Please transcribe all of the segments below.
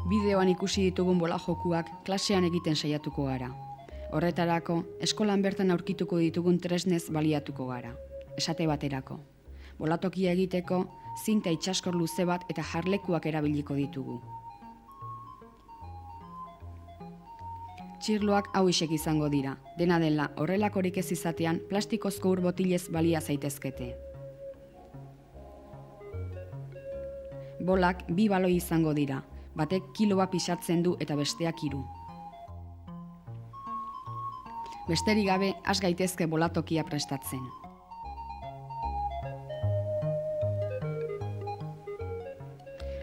Bideoan ikusi ditugun bola jokuak klasean egiten saiatuko gara. Horretarako, eskolan bertan aurkituko ditugun tresnez baliatuko gara. Esate baterako. Bolatokia egiteko, zinta itsaskor luze bat eta jarlekuak erabiliko ditugu. Txirloak hauexek izango dira. Dena dela, horrelakorik ez izatean, plastikozko ur botilez balia zaitezkete. Bolak 2 baloi izango dira. Batek kiloa pisatzen du eta besteak 3. Besterik gabe, has gaitezke bolatokia prestatzen.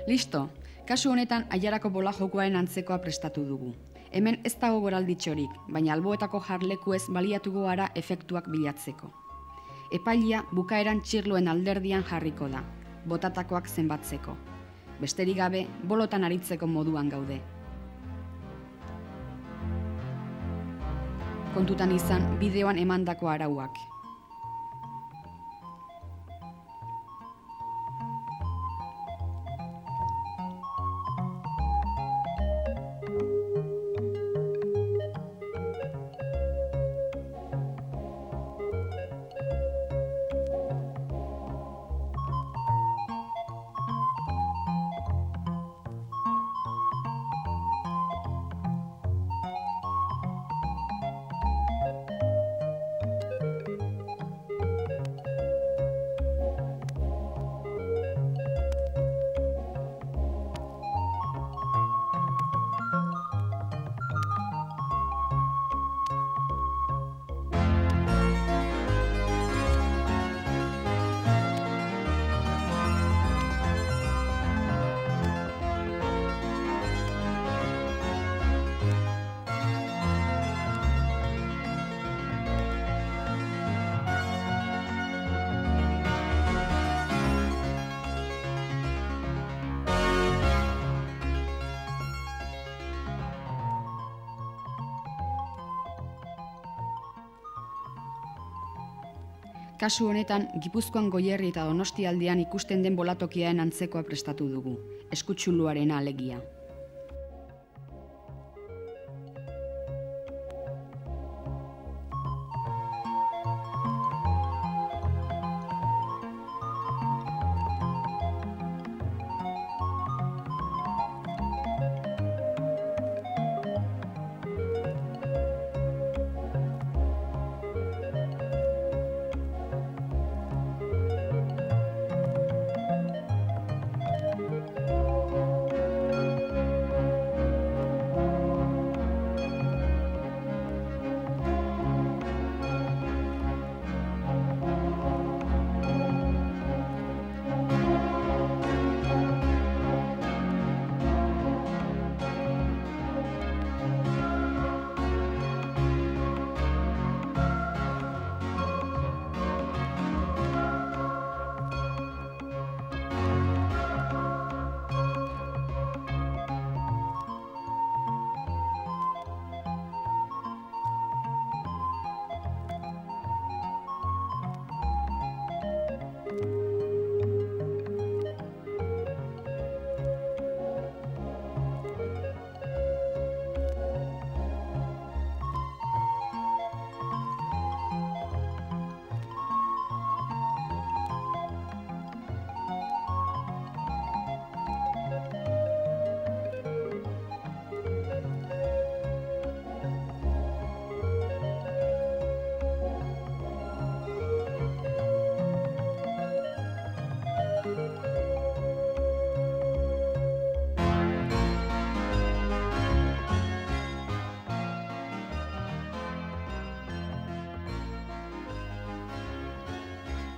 Listo! Kasu honetan aiarako bola jokoaren antzekoa prestatu dugu. Hemen ez dago goralditxorik, baina alboetako jarlekuez baliatuko gara efektuak bilatzeko. Epailia bukaeran txirloen alderdian jarriko da, botatakoak zenbatzeko. Besterik gabe, bolotan aritzeko moduan gaude. Kontutan izan bideoan emandako arauak. Kasu honetan, Gipuzkoan Goierri eta Donostialdean ikusten den bolatokiaren antzekoa prestatu dugu, eskutxuluarena alegia.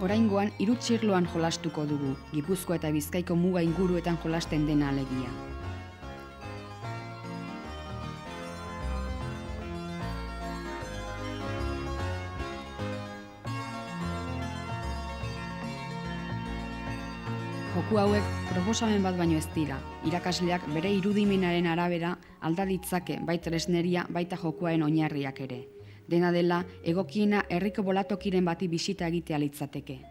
Oraingoan 3 txirloan jolastuko dugu, Gipuzkoa eta Bizkaiko muga inguruetan jolasten dena alegia. Joku hauek proposamen bat baino ez dira. Irakasleak bere irudimenaren arabera alda ditzake bai tresneria baita jokuaren oinarriak ere. Dena dela, egokiena herriko bolatokiren bati bisita egitea litzateke.